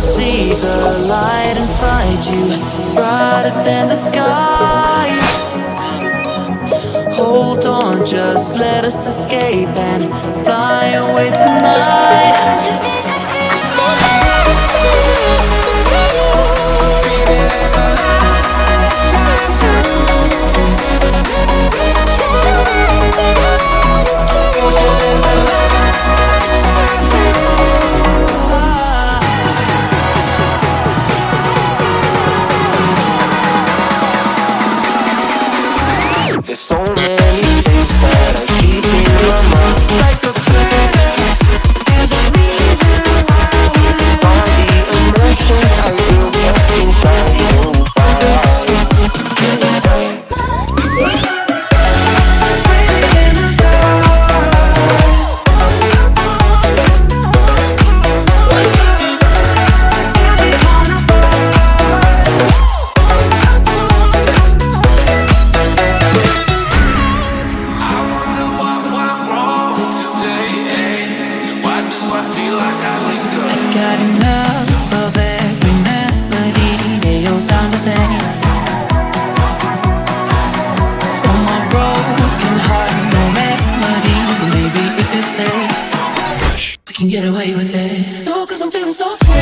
see the light inside you, brighter than the skies. Hold on, just let us escape and fly away tonight. There's so many things that I keep in my mind, like a planet. There's a reason why we live. All the emotions I built up inside you. Can get away with it. No, 'cause I'm feeling so free.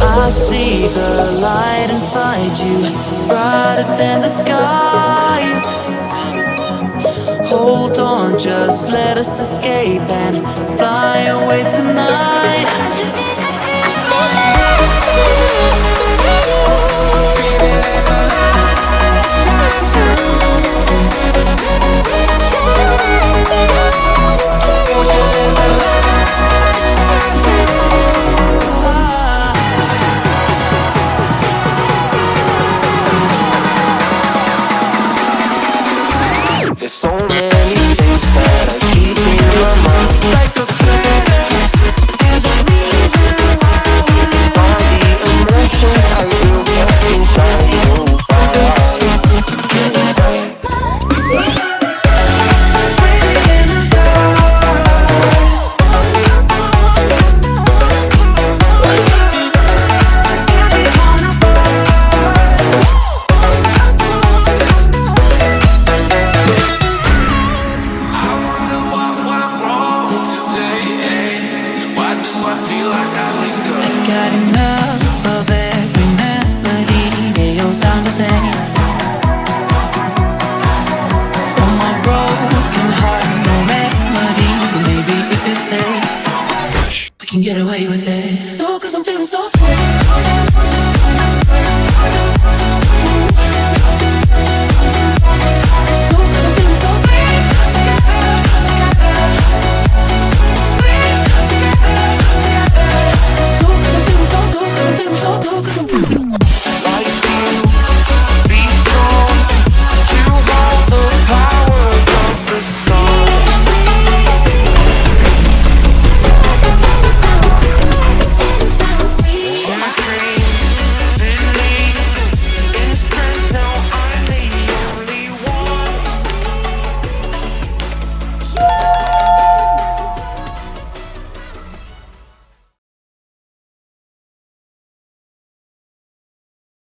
I see the light inside you, brighter than the skies. Hold on, just let us escape and fly away tonight. There's so many things that I keep in my mind, like a planet. There's a reason why we live. All the emotions I built up inside you. can get away with it. No, 'cause I'm feeling so